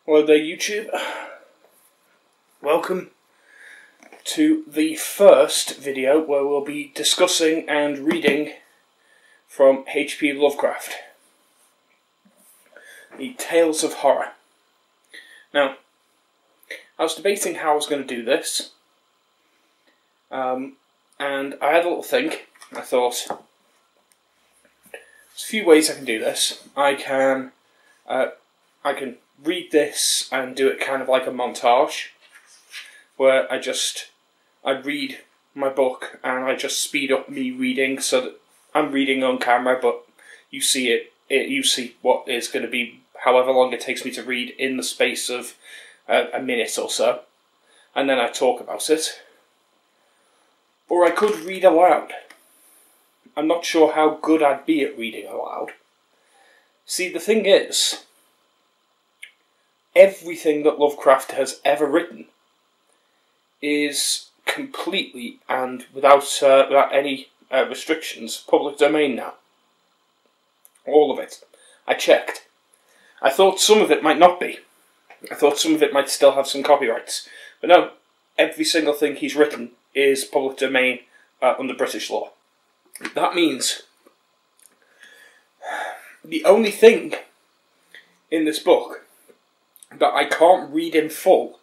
Hello there YouTube, welcome to the first video where we'll be discussing and reading from HP Lovecraft, the Tales of Horror. Now, I was debating how I was going to do this, and I had a little think. I thought, there's a few ways I can do this. I can read this and do it kind of like a montage, where I read my book and I just speed up me reading so that I'm reading on camera, but you see you see what is going to be however long it takes me to read in the space of a minute or so, and then I talk about it. Or I could read aloud. I'm not sure how good I'd be at reading aloud. See, the thing is, everything that Lovecraft has ever written is completely and without any restrictions public domain now. All of it. I checked. I thought some of it might not be. I thought some of it might still have some copyrights. But no, every single thing he's written is public domain under British law. That means the only thing in this book that I can't read in full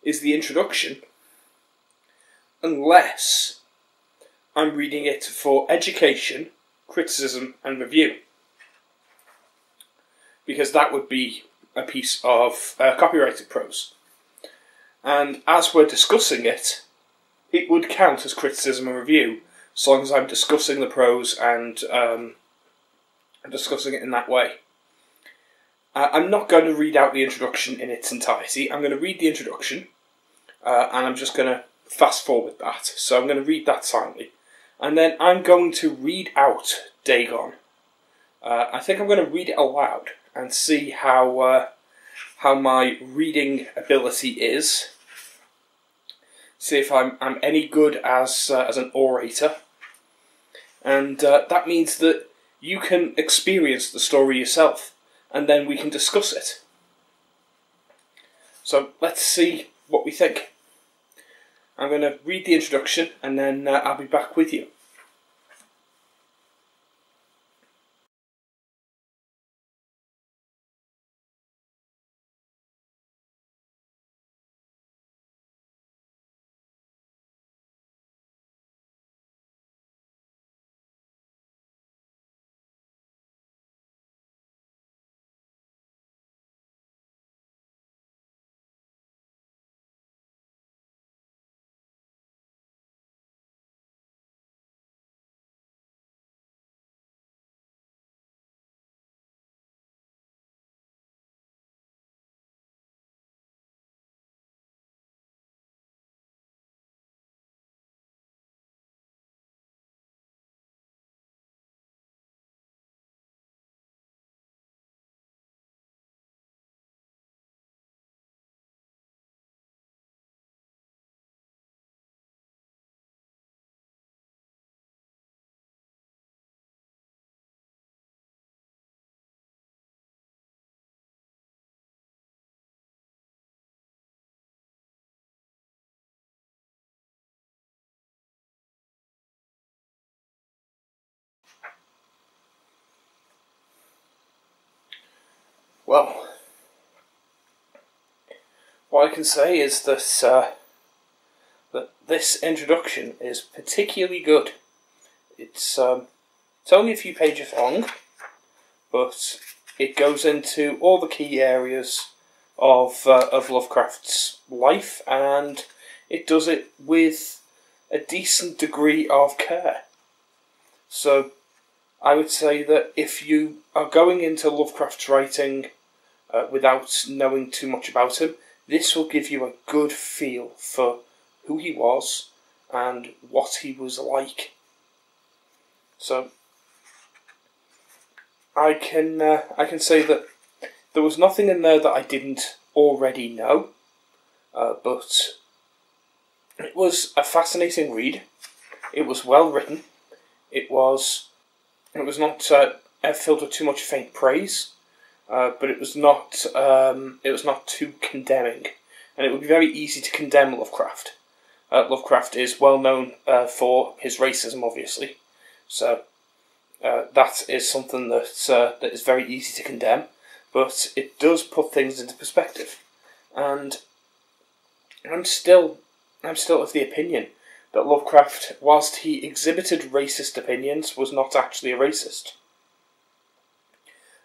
is the introduction, unless I'm reading it for education, criticism and review, because that would be a piece of copyrighted prose, and as we're discussing it, it would count as criticism and review, as long as I'm discussing the prose and discussing it in that way. I'm not going to read out the introduction in its entirety. I'm going to read the introduction, and I'm just going to fast forward that. So I'm going to read that silently. And then I'm going to read out Dagon. I think I'm going to read it aloud and see how my reading ability is. See if I'm any good as an orator. And that means that you can experience the story yourself, and then we can discuss it. So let's see what we think. I'm going to read the introduction and then I'll be back with you. Well, what I can say is that this introduction is particularly good. It's only a few pages long, but it goes into all the key areas of Lovecraft's life, and it does it with a decent degree of care. So I would say that if you are going into Lovecraft's writing without knowing too much about him, this will give you a good feel for who he was and what he was like. So I can say that there was nothing in there that I didn't already know, but it was a fascinating read. It was well written. It was not filled with too much faint praise. but it was not. It was not too condemning, and it would be very easy to condemn Lovecraft. Lovecraft is well known for his racism, obviously, so that is something that is very easy to condemn. But it does put things into perspective, and I'm still of the opinion that Lovecraft, whilst he exhibited racist opinions, was not actually a racist.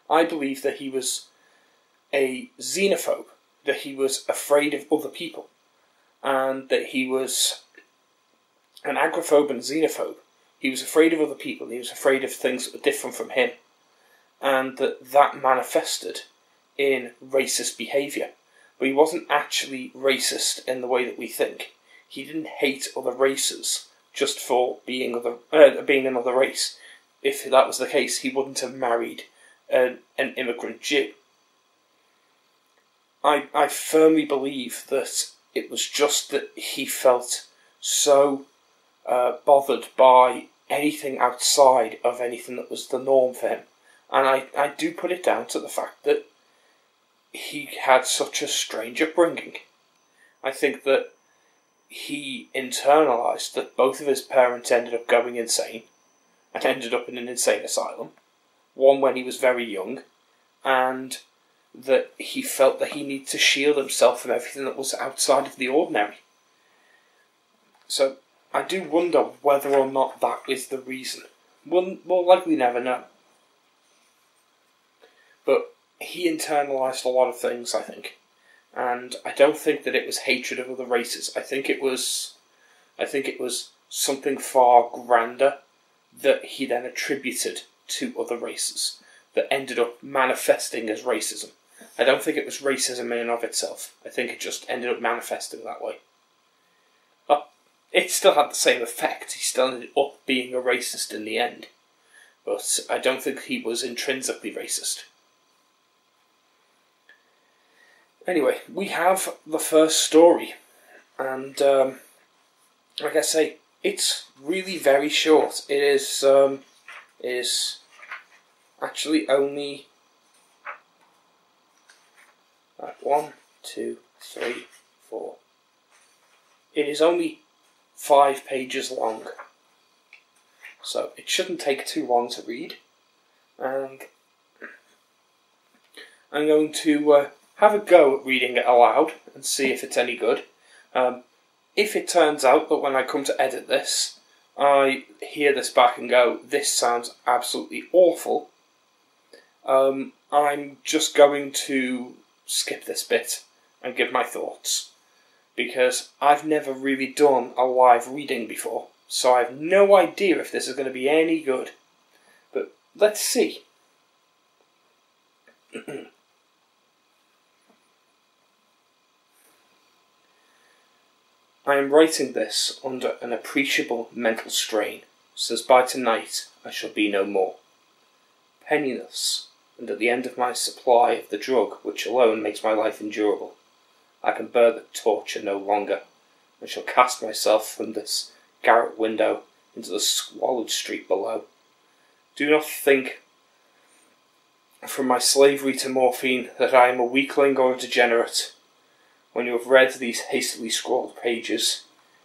I believe that he was a xenophobe, that he was afraid of other people, and that he was an agoraphobe and xenophobe. He was afraid of other people, he was afraid of things that were different from him, and that manifested in racist behaviour. But he wasn't actually racist in the way that we think. He didn't hate other races just for being another race. If that was the case, he wouldn't have married an immigrant Jew. I firmly believe that it was just that he felt so bothered by anything outside of anything that was the norm for him. And I do put it down to the fact that he had such a strange upbringing. I think that he internalised that both of his parents ended up going insane and ended up in an insane asylum. One when he was very young, and that he felt that he needed to shield himself from everything that was outside of the ordinary. So I do wonder whether or not that is the reason. We'll more likely never know. But he internalised a lot of things, I think. And I don't think that it was hatred of other races. I think it was something far grander that he then attributed to other races that ended up manifesting as racism. I don't think it was racism in and of itself. I think it just ended up manifesting that way. It still had the same effect. He still ended up being a racist in the end. But I don't think he was intrinsically racist. Anyway, we have the first story, and like I say, it's really very short. It is actually only 1, 2, 3, 4. It is only 5 pages long, so it shouldn't take too long to read. And I'm going to have a go at reading it aloud and see if it's any good. If it turns out that when I come to edit this, I hear this back and go, this sounds absolutely awful, I'm just going to skip this bit and give my thoughts. Because I've never really done a live reading before, so I have no idea if this is going to be any good. But let's see. I am writing this under an appreciable mental strain, since by tonight I shall be no more. Penniless, and at the end of my supply of the drug which alone makes my life endurable, I can bear the torture no longer, and shall cast myself from this garret window into the squalid street below. Do not think, from my slavery to morphine, that I am a weakling or a degenerate. When you have read these hastily scrawled pages,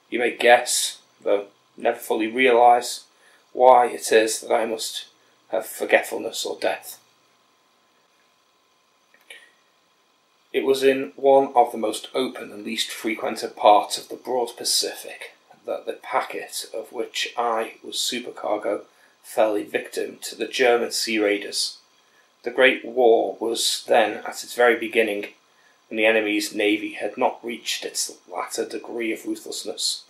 you may guess, though never fully realise, why it is that I must have forgetfulness or death. It was in one of the most open and least frequented parts of the broad Pacific that the packet of which I was supercargo fell a victim to the German sea raiders. The Great War was then at its very beginning, and the enemy's navy had not reached its latter degree of ruthlessness,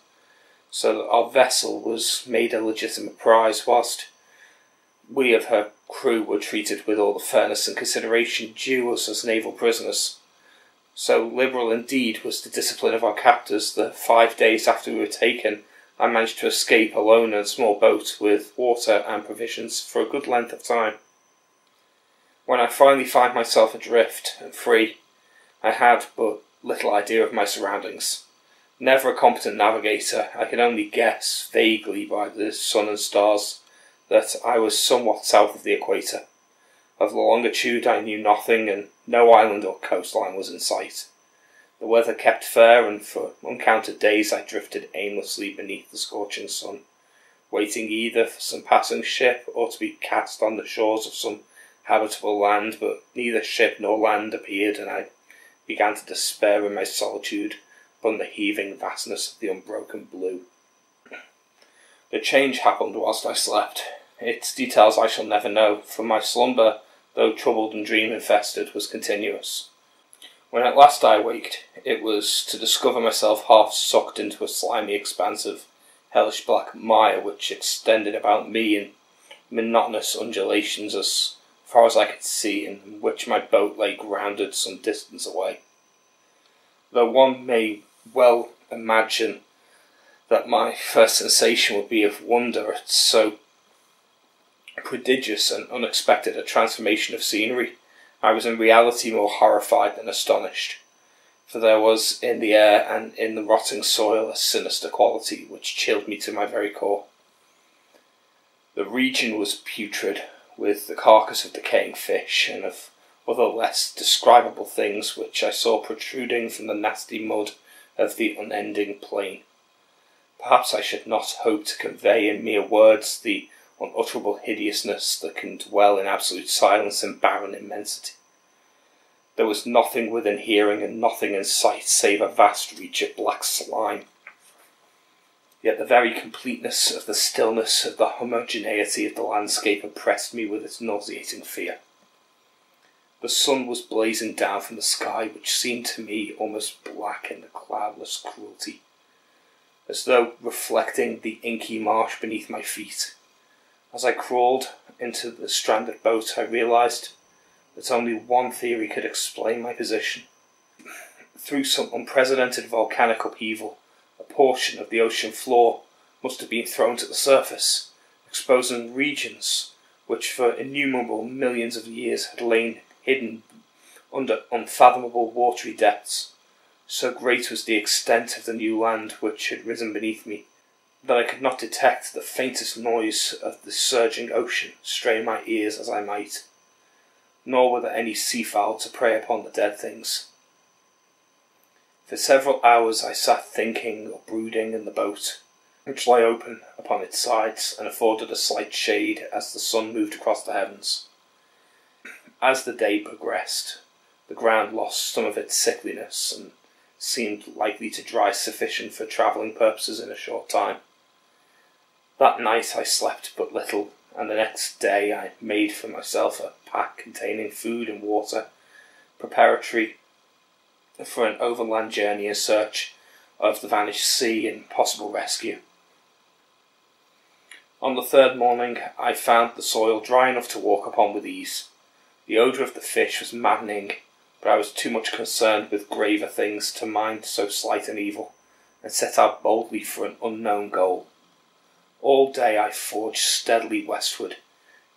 so that our vessel was made a legitimate prize, whilst we of her crew were treated with all the fairness and consideration due us as naval prisoners. So liberal indeed was the discipline of our captors that 5 days after we were taken, I managed to escape alone in a small boat with water and provisions for a good length of time. When I finally found myself adrift and free, I had but little idea of my surroundings. Never a competent navigator, I could only guess, vaguely by the sun and stars, that I was somewhat south of the equator, Of the longitude I knew nothing, and no island or coastline was in sight. The weather kept fair, and for uncounted days I drifted aimlessly beneath the scorching sun, waiting either for some passing ship or to be cast on the shores of some habitable land, but neither ship nor land appeared, and I began to despair in my solitude upon the heaving vastness of the unbroken blue. The change happened whilst I slept. Its details I shall never know, for my slumber, though troubled and dream-infested, was continuous. When at last I waked, it was to discover myself half sucked into a slimy expanse of hellish black mire which extended about me in monotonous undulations as far as I could see, and in which my boat lay grounded some distance away. Though one may well imagine that my first sensation would be of wonder at so prodigious and unexpected a transformation of scenery, I was in reality more horrified than astonished, for there was in the air and in the rotting soil a sinister quality which chilled me to my very core. The region was putrid, with the carcass of decaying fish and of other less describable things which I saw protruding from the nasty mud of the unending plain. Perhaps I should not hope to convey in mere words the unutterable hideousness that can dwell in absolute silence and barren immensity. There was nothing within hearing and nothing in sight save a vast reach of black slime. Yet the very completeness of the stillness, of the homogeneity of the landscape oppressed me with its nauseating fear. The sun was blazing down from the sky, which seemed to me almost black in the cloudless cruelty, as though reflecting the inky marsh beneath my feet. As I crawled into the stranded boat, I realised that only one theory could explain my position. Through some unprecedented volcanic upheaval, a portion of the ocean floor must have been thrown to the surface, exposing regions which for innumerable millions of years had lain hidden under unfathomable watery depths. So great was the extent of the new land which had risen beneath me, that I could not detect the faintest noise of the surging ocean, strain my ears as I might, nor were there any seafowl to prey upon the dead things. For several hours I sat thinking or brooding in the boat, which lay open upon its sides and afforded a slight shade as the sun moved across the heavens. As the day progressed, the ground lost some of its sickliness and seemed likely to dry sufficient for travelling purposes in a short time. That night I slept but little, and the next day I made for myself a pack containing food and water, preparatory for an overland journey in search of the vanished sea and possible rescue. On the third morning I found the soil dry enough to walk upon with ease. The odour of the fish was maddening, but I was too much concerned with graver things to mind so slight an evil, and set out boldly for an unknown goal. All day I forged steadily westward,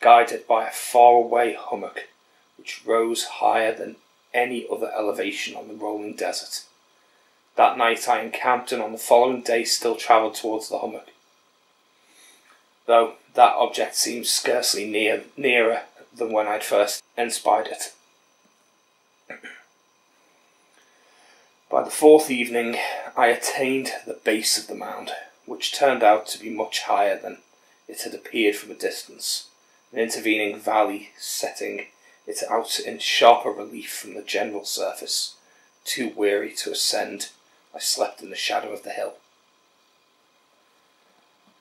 guided by a faraway hummock which rose higher than any other elevation on the rolling desert. That night I encamped, and on the following day still travelled towards the hummock, though that object seemed scarcely nearer than when I'd first espied it. By the fourth evening I attained the base of the mound, which turned out to be much higher than it had appeared from a distance, an intervening valley setting it out in sharper relief from the general surface. Too weary to ascend, I slept in the shadow of the hill.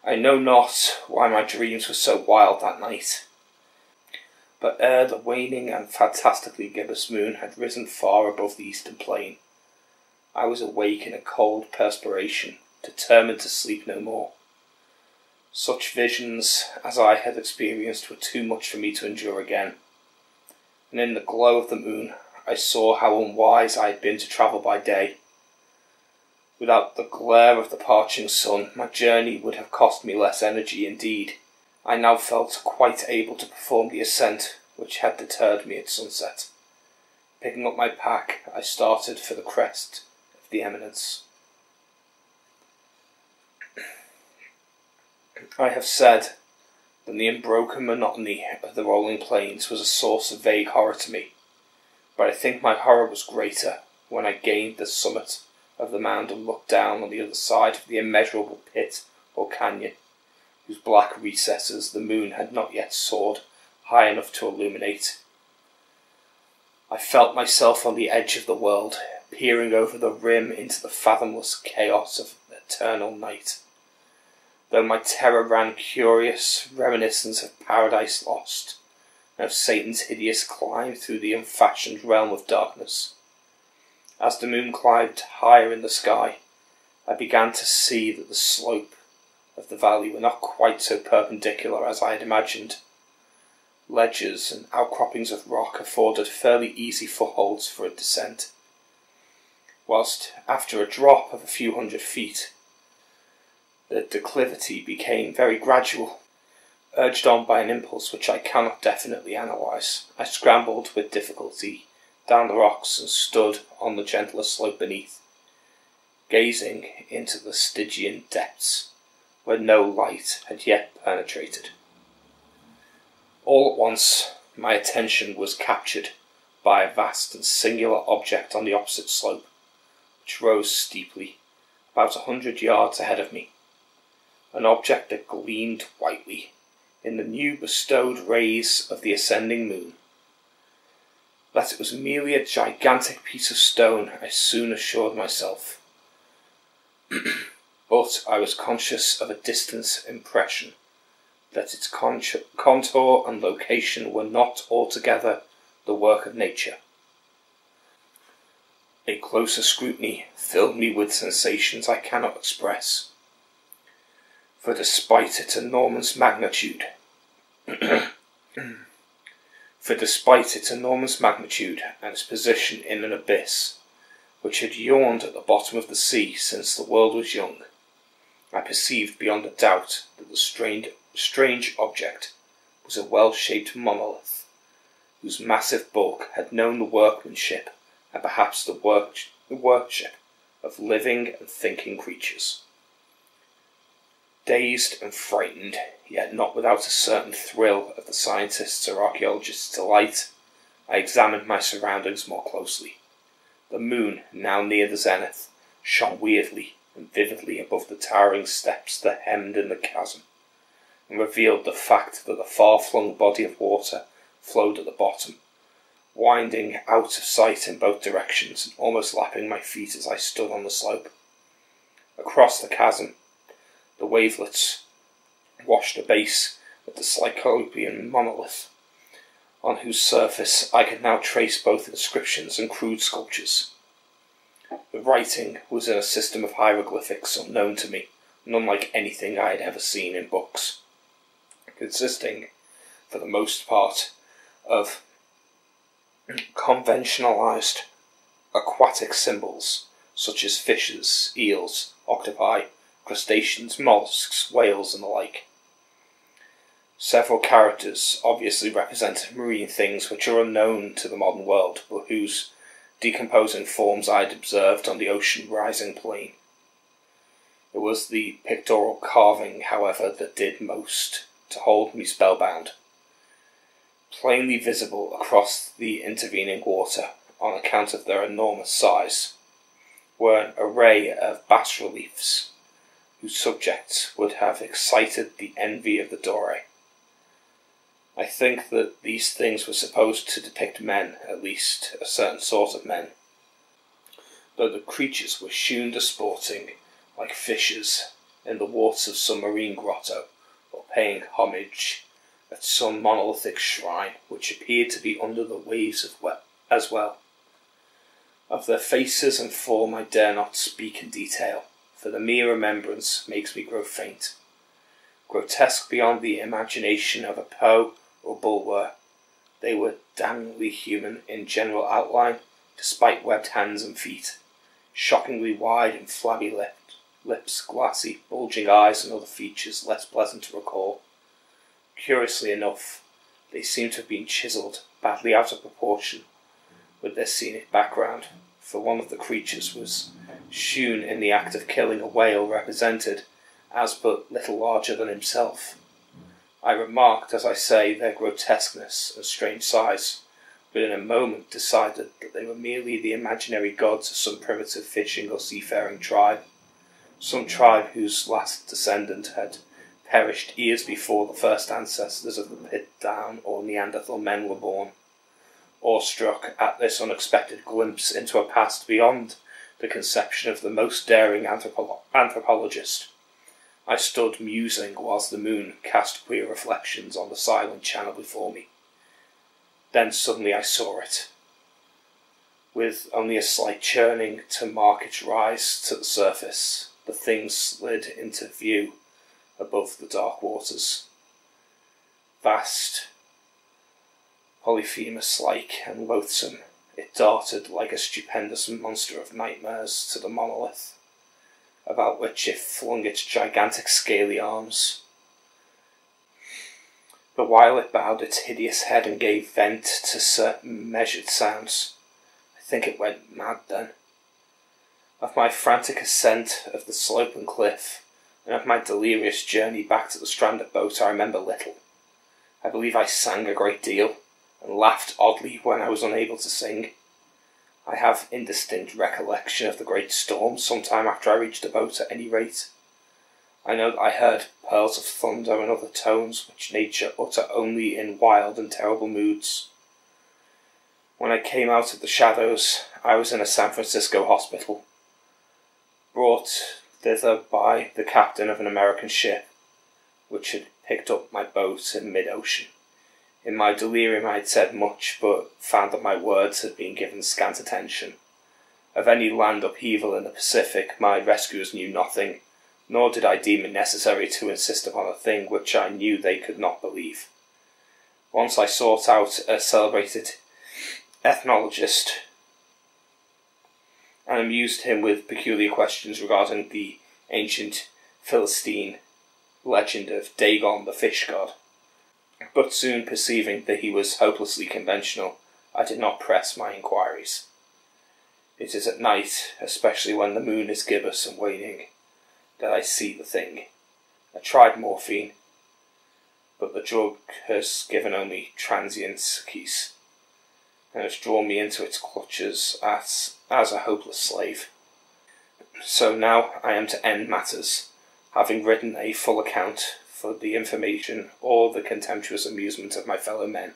I know not why my dreams were so wild that night, but ere the waning and fantastically gibbous moon had risen far above the eastern plain, I was awake in a cold perspiration, determined to sleep no more. Such visions as I had experienced were too much for me to endure again, and in the glow of the moon I saw how unwise I had been to travel by day. Without the glare of the parching sun, my journey would have cost me less energy. Indeed, I now felt quite able to perform the ascent which had deterred me at sunset. Picking up my pack, I started for the crest of the eminence. I have said than the unbroken monotony of the rolling plains was a source of vague horror to me. But I think my horror was greater when I gained the summit of the mound and looked down on the other side of the immeasurable pit or canyon, whose black recesses the moon had not yet soared high enough to illuminate. I felt myself on the edge of the world, peering over the rim into the fathomless chaos of eternal night. Though my terror ran curious reminiscence of Paradise Lost, and of Satan's hideous climb through the unfashioned realm of darkness. As the moon climbed higher in the sky, I began to see that the slope of the valley were not quite so perpendicular as I had imagined. Ledges and outcroppings of rock afforded fairly easy footholds for a descent, whilst after a drop of a few hundred feet, the declivity became very gradual. Urged on by an impulse which I cannot definitely analyse, I scrambled with difficulty down the rocks and stood on the gentler slope beneath, gazing into the Stygian depths, where no light had yet penetrated. All at once, my attention was captured by a vast and singular object on the opposite slope, which rose steeply, about 100 yards ahead of me. An object that gleamed whitely in the new bestowed rays of the ascending moon. That it was merely a gigantic piece of stone I soon assured myself, but I was conscious of a distance impression, that its contour and location were not altogether the work of nature. A closer scrutiny filled me with sensations I cannot express, for despite its enormous magnitude, and its position in an abyss which had yawned at the bottom of the sea since the world was young, I perceived beyond a doubt that the strange object was a well-shaped monolith, whose massive bulk had known the workmanship and perhaps the worship of living and thinking creatures. Dazed and frightened, yet not without a certain thrill of the scientist's or archaeologist's delight, I examined my surroundings more closely. The moon, now near the zenith, shone weirdly and vividly above the towering steps that hemmed in the chasm, and revealed the fact that the far-flung body of water flowed at the bottom, winding out of sight in both directions and almost lapping my feet as I stood on the slope. Across the chasm, the wavelets washed the base of the Cyclopean monolith, on whose surface I could now trace both inscriptions and crude sculptures. The writing was in a system of hieroglyphics unknown to me, and unlike anything I had ever seen in books, consisting, for the most part, of conventionalized aquatic symbols such as fishes, eels, octopi, crustaceans, mollusks, whales, and the like. Several characters obviously represented marine things which are unknown to the modern world, but whose decomposing forms I had observed on the ocean rising plain. It was the pictorial carving, however, that did most to hold me spellbound. Plainly visible across the intervening water, on account of their enormous size, were an array of bas-reliefs, whose subjects would have excited the envy of the Dore. I think that these things were supposed to depict men, at least a certain sort of men, though the creatures were shewn disporting like fishes in the waters of some marine grotto, or paying homage at some monolithic shrine which appeared to be under the waves as well. Of their faces and form I dare not speak in detail, for the mere remembrance makes me grow faint. Grotesque beyond the imagination of a Poe or Bulwer, they were damningly human in general outline, despite webbed hands and feet, shockingly wide and flabby lips, glassy, bulging eyes, and other features less pleasant to recall. Curiously enough, they seemed to have been chiselled badly out of proportion with their scenic background, for one of the creatures was shewn in the act of killing a whale represented as but little larger than himself, I remarked, as I say, their grotesqueness and strange size, but in a moment decided that they were merely the imaginary gods of some primitive fishing or seafaring tribe, some tribe whose last descendant had perished years before the first ancestors of the Pit Down or Neanderthal men were born. Awestruck at this unexpected glimpse into a past beyond the conception of the most daring anthropologist, I stood musing whilst the moon cast queer reflections on the silent channel before me. Then suddenly I saw it. With only a slight churning to mark its rise to the surface, the thing slid into view above the dark waters. Vast, Polyphemus-like and loathsome, it darted like a stupendous monster of nightmares to the monolith, about which it flung its gigantic scaly arms. But while it bowed its hideous head and gave vent to certain measured sounds, I think it went mad then. Of my frantic ascent of the sloping cliff, and of my delirious journey back to the stranded boat, I remember little. I believe I sang a great deal, and laughed oddly when I was unable to sing. I have indistinct recollection of the great storm some time after I reached the boat at any rate. I know that I heard peals of thunder and other tones which nature utter only in wild and terrible moods. When I came out of the shadows, I was in a San Francisco hospital, brought thither by the captain of an American ship, which had picked up my boat in mid-ocean. In my delirium I had said much, but found that my words had been given scant attention. Of any land upheaval in the Pacific my rescuers knew nothing, nor did I deem it necessary to insist upon a thing which I knew they could not believe. Once I sought out a celebrated ethnologist and amused him with peculiar questions regarding the ancient Philistine legend of Dagon the fish god. But soon perceiving that he was hopelessly conventional, I did not press my inquiries. It is at night, especially when the moon is gibbous and waning, that I see the thing. I tried morphine, but the drug has given only transient keys, and has drawn me into its clutches as a hopeless slave. So now I am to end matters, having written a full account for the information or the contemptuous amusement of my fellow men.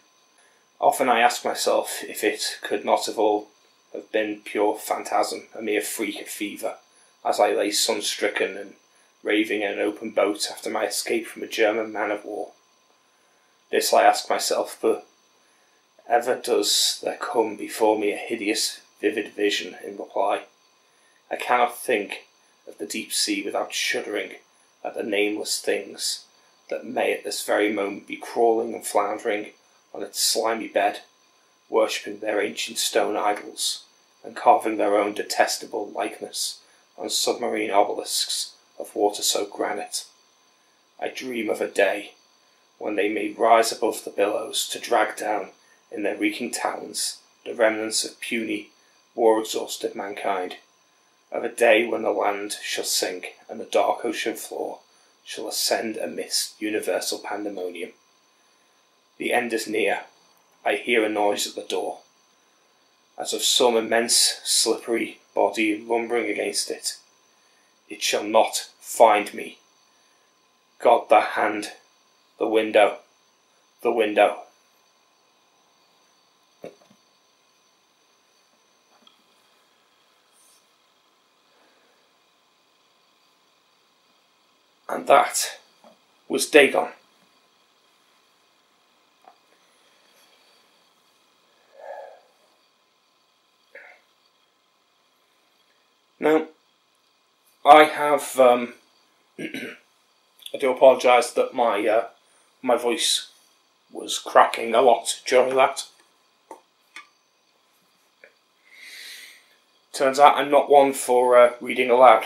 Often I ask myself if it could not have all have been pure phantasm, a mere freak of fever, as I lay sun-stricken and raving in an open boat after my escape from a German man-of-war. This I ask myself, but ever does there come before me a hideous, vivid vision in reply. I cannot think of the deep sea without shuddering at the nameless things that may at this very moment be crawling and floundering on its slimy bed, worshipping their ancient stone idols, and carving their own detestable likeness on submarine obelisks of water-soaked granite. I dream of a day when they may rise above the billows to drag down in their reeking talons the remnants of puny, war-exhausted mankind, of a day when the land shall sink and the dark ocean floor shall ascend amidst universal pandemonium. The end is near. I hear a noise at the door, as of some immense, slippery body lumbering against it. It shall not find me. God, the hand, the window, the window. And that was Dagon. Now, I have, I do apologise that my voice was cracking a lot during that. Turns out I'm not one for reading aloud.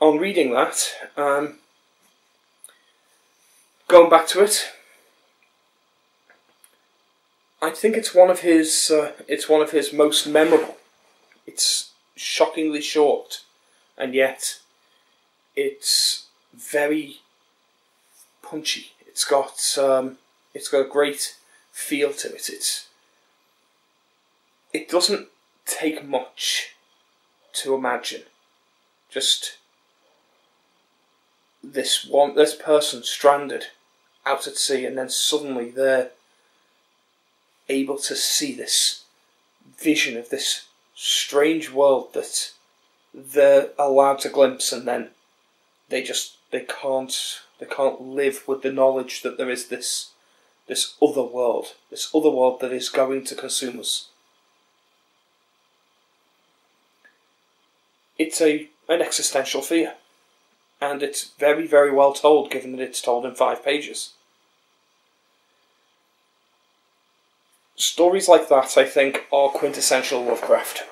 On reading that, going back to it, I think it's one of his most memorable. It's shockingly short, and yet it's very punchy. It's got a great feel to it. It doesn't take much to imagine. Just this person stranded out at sea, and then suddenly they're able to see this vision of this strange world that they're allowed to glimpse, and then they can't live with the knowledge that there is this other world that is going to consume us. It's an existential fear, and it's very, very well told, given that it's told in 5 pages. Stories like that, I think, are quintessential Lovecraft,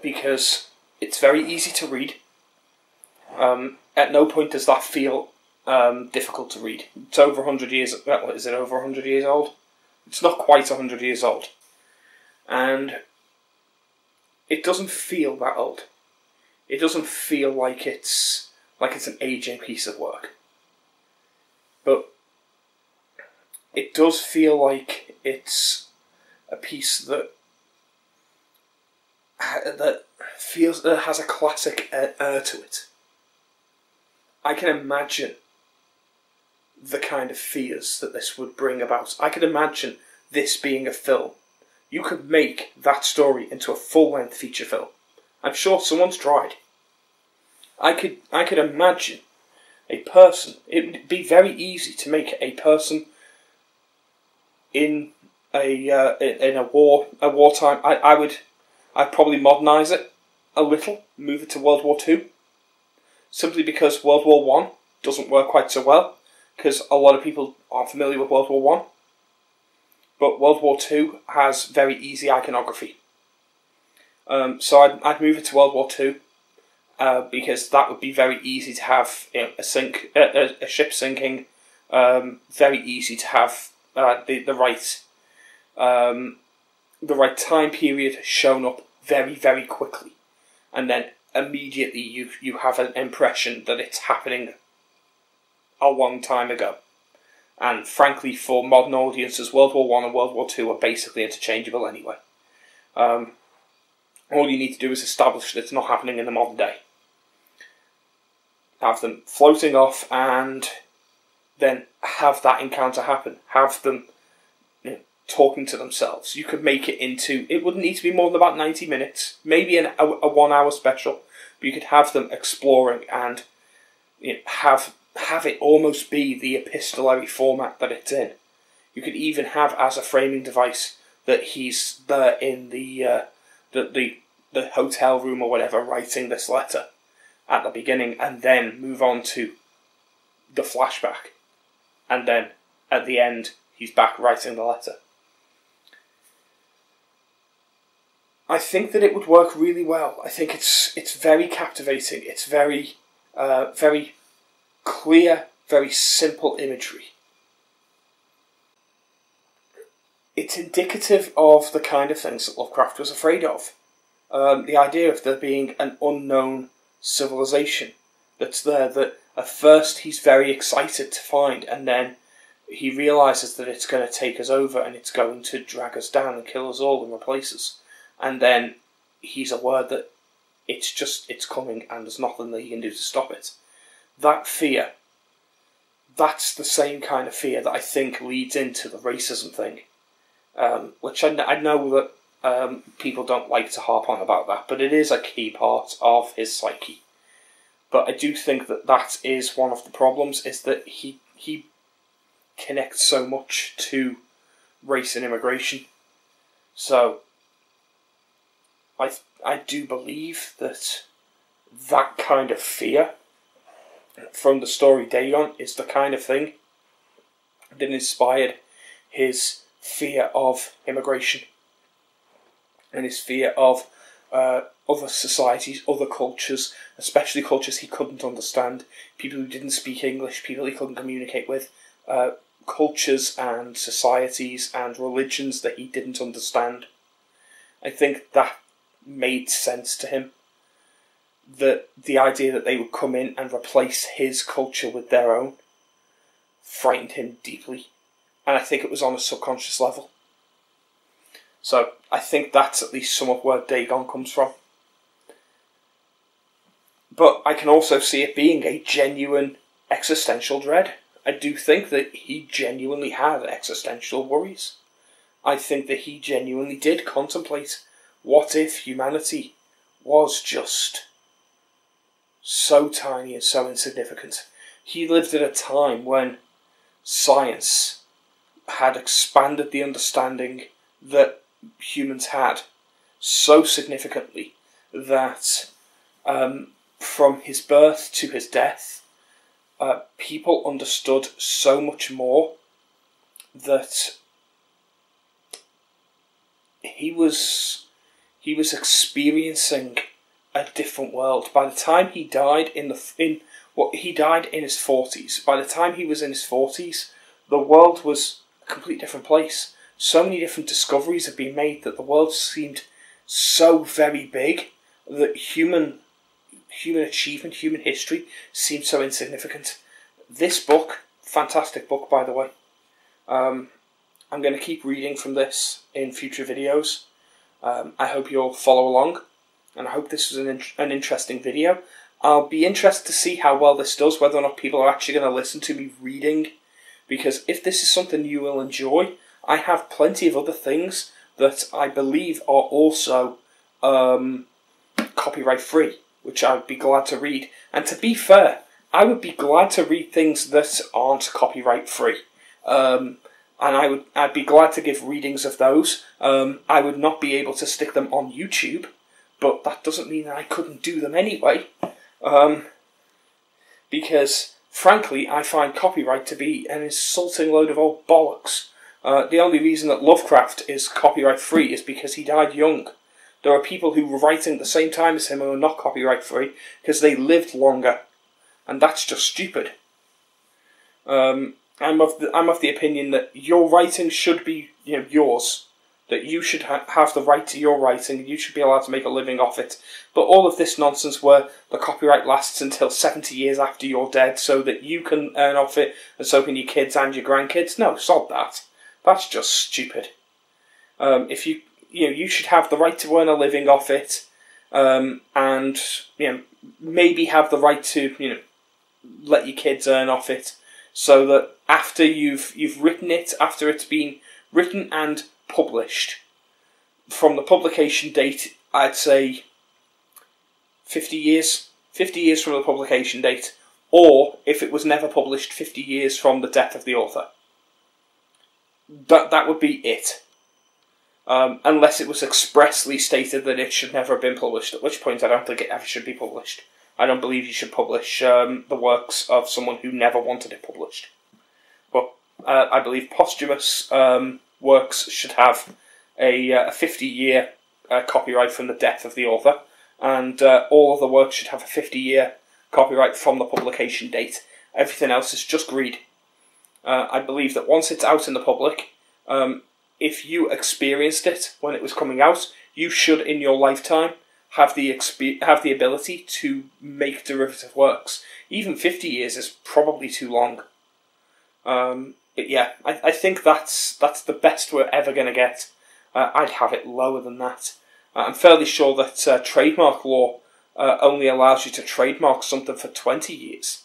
because it's very easy to read. At no point does that feel difficult to read. It's over 100 years... Well, is it over 100 years old? It's not quite 100 years old. And it doesn't feel that old. It doesn't feel like it's an aging piece of work. But it does feel like it's a piece that has a classic air to it. I can imagine the kind of fears that this would bring about. I can imagine this being a film. You could make that story into a full-length feature film. I'm sure someone's tried. I could imagine a person. It would be very easy to make a person in a wartime. I'd probably modernise it a little, move it to World War II, simply because World War One doesn't work quite so well, because a lot of people aren't familiar with World War One. But World War II has very easy iconography. So I'd move it to World War II, because that would be very easy to have, a ship sinking, very easy to have the right time period shown up very, very quickly, and then immediately you have an impression that it's happening a long time ago. And frankly, for modern audiences, World War One and World War Two are basically interchangeable anyway. All you need to do is establish that it's not happening in the modern day. Have them floating off, and then have that encounter happen. Have them talking to themselves. You could make it into... It wouldn't need to be more than about 90 minutes. Maybe a 1 hour special. But you could have them exploring and have it almost be the epistolary format that it's in. You could even have as a framing device that he's there in the hotel room or whatever, writing this letter at the beginning, and then move on to the flashback, and then at the end he's back writing the letter. I think that it would work really well. I think it's very captivating. It's very very clear, very simple imagery. It's indicative of the kind of things that Lovecraft was afraid of. The idea of there being an unknown civilization that's there, that at first he's very excited to find, and then he realises that it's going to take us over and it's going to drag us down and kill us all and replace us. And then he's aware that it's coming and there's nothing that he can do to stop it. That fear, that's the same kind of fear that I think leads into the racism thing. Which I know that people don't like to harp on about that, but it is a key part of his psyche. But I do think that is one of the problems, is that he connects so much to race and immigration. So I do believe that kind of fear from the story Dagon is the kind of thing that inspired his fear of immigration and his fear of other societies, other cultures, especially cultures he couldn't understand, people who didn't speak English, people he couldn't communicate with, cultures and societies and religions that he didn't understand. I think that made sense to him. the idea that they would come in and replace his culture with their own frightened him deeply. And I think it was on a subconscious level. So I think that's at least some of where Dagon comes from. But I can also see it being a genuine existential dread. I do think that he genuinely had existential worries. I think that he genuinely did contemplate, what if humanity was just so tiny and so insignificant? He lived at a time when science had expanded the understanding that humans had so significantly that from his birth to his death, people understood so much more that he was experiencing a different world. By the time he died he died in his 40s. By the time he was in his 40s, the world was a completely different place. So many different discoveries have been made that the world seemed so very big that human achievement, human history, seemed so insignificant. This book, fantastic book by the way. I'm going to keep reading from this in future videos. I hope you'll follow along, and I hope this was an interesting video. I'll be interested to see how well this does, whether or not people are actually going to listen to me reading, because if this is something you will enjoy, I have plenty of other things that I believe are also copyright free, which I would be glad to read. And to be fair, I would be glad to read things that aren't copyright free. And I'd be glad to give readings of those. I would not be able to stick them on YouTube, but that doesn't mean that I couldn't do them anyway. Because, frankly, I find copyright to be an insulting load of old bollocks. The only reason that Lovecraft is copyright free is because he died young. There are people who were writing at the same time as him who are not copyright free because they lived longer, and that's just stupid. I'm of the opinion that your writing should be, yours. That you should have the right to your writing. You should be allowed to make a living off it. But all of this nonsense where the copyright lasts until 70 years after you're dead, so that you can earn off it, and so can your kids and your grandkids. No, sod that. That's just stupid. If you should have the right to earn a living off it, and maybe have the right to let your kids earn off it, so that after you've written it, after it's been written and published, from the publication date, I'd say 50 years. 50 years from the publication date, or if it was never published, 50 years from the death of the author. That would be it. Unless it was expressly stated that it should never have been published, at which point I don't think it ever should be published. I don't believe you should publish the works of someone who never wanted it published. But I believe posthumous works should have a 50-year copyright from the death of the author, and all of the works should have a 50-year copyright from the publication date. Everything else is just greed. I believe that once it's out in the public, if you experienced it when it was coming out, you should, in your lifetime, have the ability to make derivative works. Even 50 years is probably too long. Yeah, I think that's the best we're ever going to get. I'd have it lower than that. I'm fairly sure that trademark law only allows you to trademark something for 20 years.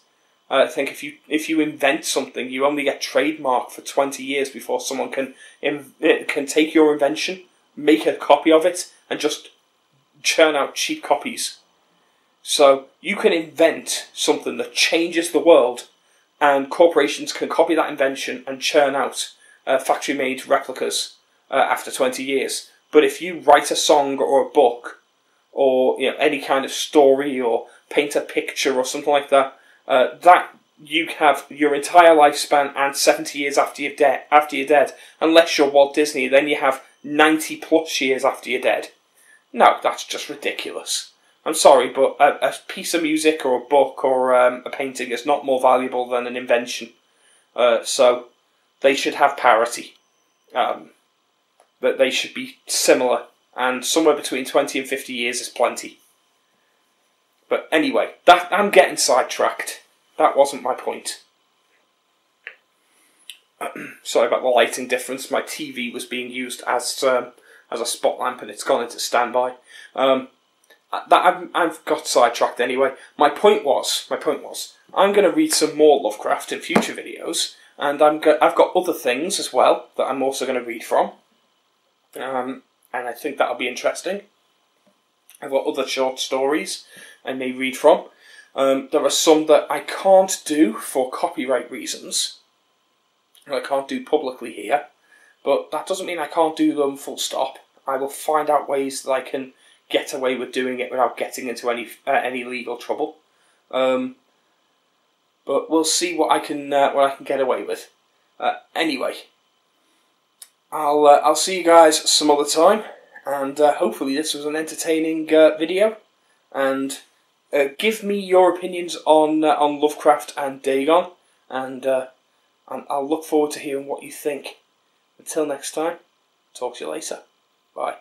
I think if you invent something, you only get trademark for 20 years before someone can take your invention, make a copy of it, and just churn out cheap copies. So you can invent something that changes the world, and corporations can copy that invention and churn out factory-made replicas after 20 years. But if you write a song or a book, or any kind of story, or paint a picture or something like that, that you have your entire lifespan and 70 years after you're dead. Unless you're Walt Disney, then you have 90 plus years after you're dead. No, that's just ridiculous. I'm sorry, but a piece of music or a book or a painting is not more valuable than an invention. So they should have parity. That they should be similar, and somewhere between 20 and 50 years is plenty. But anyway, I'm getting sidetracked. That wasn't my point. Sorry about the lighting difference. My TV was being used as a spot lamp, and it's gone into standby. I've got sidetracked anyway. My point was, I'm going to read some more Lovecraft in future videos, and I've got other things as well that I'm also going to read from, and I think that'll be interesting. I've got other short stories I may read from. There are some that I can't do for copyright reasons. I can't do publicly here, but that doesn't mean I can't do them full stop. I will find out ways that I can get away with doing it without getting into any legal trouble. But we'll see what I can get away with. Anyway, I'll see you guys some other time, and hopefully this was an entertaining video. And give me your opinions on Lovecraft and Dagon, and I'll look forward to hearing what you think. Until next time, talk to you later. Bye.